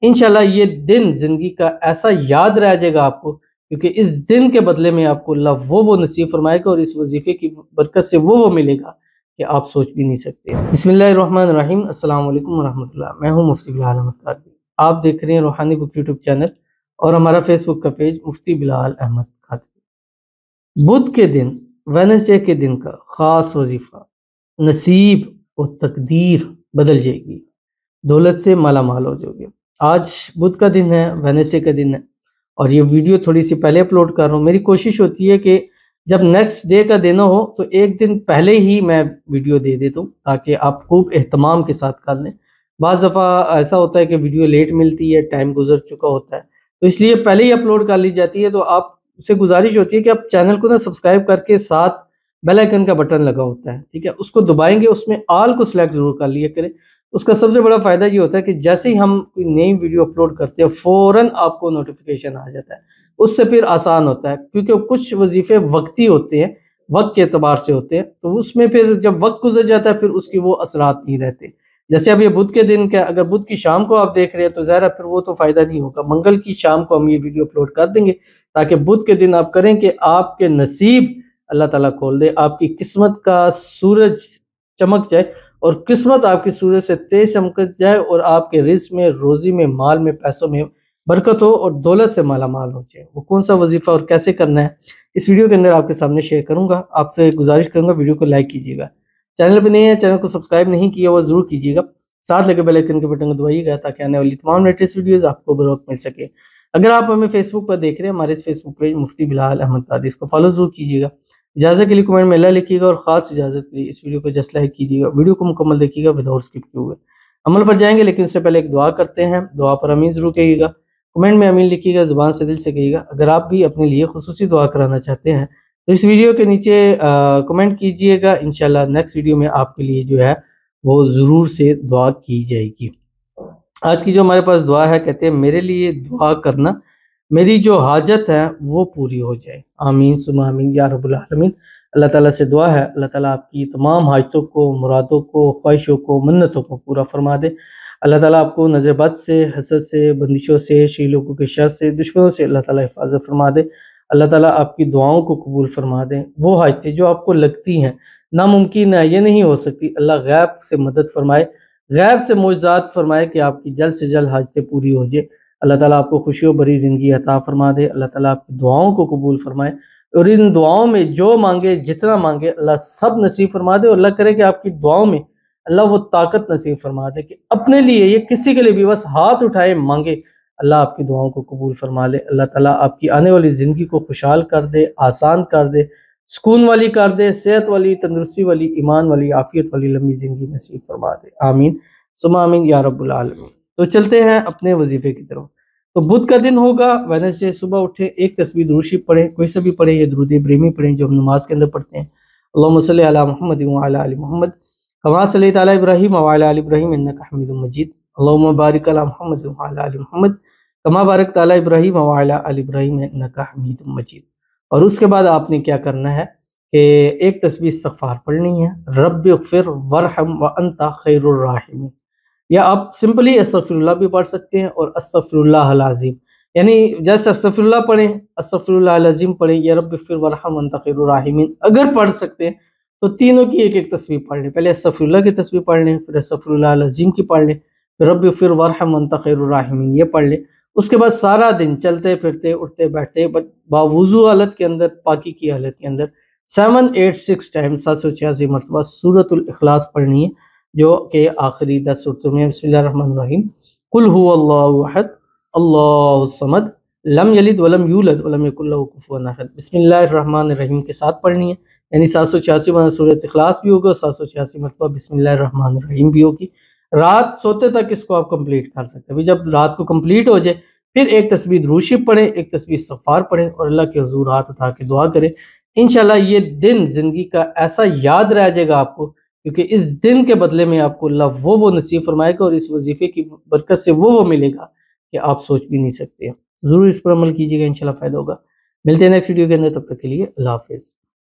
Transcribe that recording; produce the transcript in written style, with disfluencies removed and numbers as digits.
انشاءاللہ یہ دن زندگی کا ایسا یاد رہ جائے گا آپ کو، کیونکہ اس دن کے بدلے میں آپ کو اللہ وہ نصیب فرمائے گا، اور اس وظیفے کی برکت سے وہ ملے گا کہ آپ سوچ بھی نہیں سکتے۔ بسم اللہ الرحمن الرحیم۔ السلام علیکم ورحمۃ اللہ۔ میں ہوں مفتی بلال احمد قادری۔ آپ دیکھ رہے ہیں روحانی بک یوٹیوب چینل اور ہمارا فیس بک کا پیج مفتی بلال احمد قادری۔ بدھ کے دن، وینسڈے کے دن کا خاص وظیفہ، نصیب اور تقدیر بدل جائے گی، دولت سے مالا مال ہو جاؤ گے۔ آج بدھ کا دن ہے، وینسڈے کا دن ہے، اور یہ ویڈیو تھوڑی سی پہلے اپلوڈ کر رہا ہوں۔ میری کوشش ہوتی ہے کہ جب نیکسٹ ڈے کا دن ہو تو ایک دن پہلے ہی میں ویڈیو دے دیتا ہوں، تاکہ آپ خوب اہتمام کے ساتھ کر لیں۔ بعض دفعہ ایسا ہوتا ہے کہ ویڈیو لیٹ ملتی ہے، ٹائم گزر چکا ہوتا ہے، تو اس لیے پہلے ہی اپلوڈ کر لی جاتی ہے۔ تو آپ سے گزارش ہوتی ہے کہ آپ چینل کو سبسکرائب کر کے ساتھ بیل آئیکن کا بٹن لگا ہوتا ہے، ٹھیک ہے، اس کو دبائیں گے، اس میں آل کو سلیکٹ ضرور کر لیا کریں۔ اس کا سب سے بڑا فائدہ یہ ہوتا ہے کہ جیسے ہی ہم کوئی نئی ویڈیو اپلوڈ کرتے ہیں فوراً آپ کو نوٹیفیکیشن آ جاتا ہے، اس سے پھر آسان ہوتا ہے، کیونکہ کچھ وظیفے وقتی ہوتے ہیں، وقت کے اعتبار سے ہوتے ہیں، تو اس میں پھر جب وقت گزر جاتا ہے پھر اس کی وہ اثرات نہیں رہتے۔ جیسے اب یہ بدھ کے دن کا، اگر بدھ کی شام کو آپ دیکھ رہے ہیں تو ظاہر ہے پھر وہ تو فائدہ نہیں ہوگا۔ منگل کی شام کو ہم یہ ویڈیو اپلوڈ کر دیں گے، تاکہ بدھ کے دن آپ کریں کہ آپ کے نصیب اللہ تعالیٰ کھول دے، آپ کی قسمت کا سورج چمک جائے، اور قسمت آپ کی سورج سے تیز چمک جائے، اور آپ کے رزق میں، روزی میں، مال میں، پیسوں میں برکت ہو، اور دولت سے مالا مال ہو جائے۔ وہ کون سا وظیفہ اور کیسے کرنا ہے اس ویڈیو کے اندر آپ کے سامنے شیئر کروں گا۔ آپ سے گزارش کروں گا ویڈیو کو لائک کیجیے گا، چینل پہ نہیں ہے چینل کو سبسکرائب نہیں کیا وہ ضرور کیجیے گا، ساتھ لگے بیل آئیکن کے بٹن کو دبائیے گا تاکہ آنے والی تمام لیٹسٹ ویڈیوز آپ کو بروقت مل سکے۔ اگر آپ ہمیں فیس بک پر دیکھ رہے ہیں، ہمارے اس فیس بک پیج مفتی بلال احمد قادری، اس کو فالو ضرور کیجیے گا۔ اجازت کے لیے کمنٹ میں اللہ لکھیے گا، اور خاص اجازت کے لیے اس ویڈیو کو جسٹ لائک کیجیے گا۔ ویڈیو کو مکمل دیکھیے گا وداؤٹ اسکپ کیے ہوئے۔ عمل پر جائیں گے لیکن اس سے پہلے ایک دعا کرتے ہیں۔ دعا پر امین ضرور کہیے گا، کمنٹ میں امین لکھیے گا، زبان سے دل سے کہیے گا۔ اگر آپ بھی اپنے لیے خصوصی دعا کرانا چاہتے ہیں تو اس ویڈیو کے نیچے کمنٹ کیجیے گا، انشاءاللہ نیکسٹ ویڈیو میں آپ کے لیے جو ہے وہ ضرور سے دعا کی جائے گی۔ آج کی جو ہمارے پاس دعا ہے، کہتے ہیں میرے لیے دعا کرنا، میری جو حاجت ہے وہ پوری ہو جائے، آمین ثم آمین یا رب العالمین۔ اللہ تعالیٰ سے دعا ہے اللہ تعالیٰ آپ کی تمام حاجتوں کو، مرادوں کو، خواہشوں کو، منتوں کو پورا فرما دے۔ اللہ تعالیٰ آپ کو نظر بد سے، حسد سے، بندشوں سے، شی لوگوں کے شر سے، دشمنوں سے اللہ تعالیٰ حفاظت فرما دے۔ اللہ تعالیٰ آپ کی دعاؤں کو قبول فرما دے۔ وہ حاجتیں جو آپ کو لگتی ہیں ناممکن ہے، یہ نہیں ہو سکتی، اللہ غیب سے مدد فرمائے، غیب سے معجزات فرمائے کہ آپ کی جلد سے جلد حاجتیں پوری ہو جائے۔ اللہ تعالیٰ آپ کو خوشی و بری زندگی عطا فرما دے۔ اللہ تعالیٰ آپ کی دعاؤں کو قبول فرمائے، اور ان دعاؤں میں جو مانگے، جتنا مانگے، اللہ سب نصیب فرما دے، اور اللہ کرے کہ آپ کی دعاؤں میں اللہ وہ طاقت نصیب فرما دے کہ اپنے لیے، یہ کسی کے لیے بھی بس ہاتھ اٹھائے مانگے، اللہ آپ کی دعاؤں کو قبول فرما لے۔ اللہ تعالیٰ آپ کی آنے والی زندگی کو خوشحال کر دے، آسان کر دے، سکون والی کر دے، صحت والی، تندرستی والی، ایمان والی، عافیت والی لمبی زندگی نصیب فرما دے، آمین ثم آمین یا رب العالمین۔ تو چلتے ہیں اپنے وظیفے کی طرف۔ تو بدھ کا دن ہوگا، وینسڈے، صبح اٹھیں، ایک تسبیح درود شریف پڑھیں، کوئی سا بھی پڑھیں، یا درود ابراہیمی پڑھیں جو ہم نماز کے اندر پڑھتے ہیں۔ اللہم صلی علی محمد وعلی آل محمد کما صلیت علی ابراہیم وعلی آل ابراہیم انک حمید مجید۔ اللہم بارک علی محمد وعلی آل محمد کما بارکت علی ابراہیم وعلی آل ابراہیم انک حمید مجید۔ اور اس کے بعد آپ نے کیا کرنا ہے کہ ایک تسبیح استغفار پڑھنی ہے، رب اغفر ورحم وانت خیر الراحمین، یا آپ سمپلی استغفر اللہ بھی پڑھ سکتے ہیں، اور استغفر اللہ العظیم، یعنی جیسے استغفر اللہ پڑھیں، استغفر اللہ العظیم پڑھیں، یا رب اغفر ورحم وانت خیر الراحمین اگر پڑھ سکتے ہیں تو تینوں کی ایک ایک تسبیح پڑھ لیں۔ پہلے استغفر اللہ کی تسبیح پڑھ لیں، پھر استغفر اللہ العظیم کی پڑھ لیں، پھر رب اغفر ورحم وانت خیر الراحمین یہ پڑھ لیں۔ اس کے بعد سارا دن چلتے پھرتے، اٹھتے بیٹھتے، باوضو حالت کے اندر، پاکی کی حالت کے اندر 786 ٹائم 786 مرتبہ سورۃ الاخلاص پڑھنی ہے، جو کہ آخری 10 صورتوں میں۔ بسم اللہ الرحمن الرحیم، قل هو اللہ احد اللہ الصمد لم یلد ولم یولد ولم یکن لہ کفوا احد۔ بسم اللہ الرحمن الرحیم کے ساتھ پڑھنی ہے، یعنی 786 مرتبہ سورۃ اخلاص بھی ہوگا، 786 مرتبہ بسم اللہ الرحمن الرحیم بھی ہوگی۔ رات سوتے تک اس کو آپ کمپلیٹ کر سکتے ہیں۔ جب رات کو کمپلیٹ ہو جائے پھر ایک تسبیح درود شریف پڑھیں، ایک تسبیح استغفار پڑھیں، اور اللہ کے حضور ہاتھ اٹھا کے دعا کریں۔ انشاءاللہ یہ دن زندگی کا ایسا یاد رہ جائے گا آپ کو، کیونکہ اس دن کے بدلے میں آپ کو اللہ وہ نصیب فرمائے گا، اور اس وظیفے کی برکت سے وہ ملے گا کہ آپ سوچ بھی نہیں سکتے۔ ضرور اس پر عمل کیجیے گا، انشاءاللہ فائدہ ہوگا۔ ملتے ہیں نیکسٹ ویڈیو کے اندر، تب تک کے لیے اللہ حافظ۔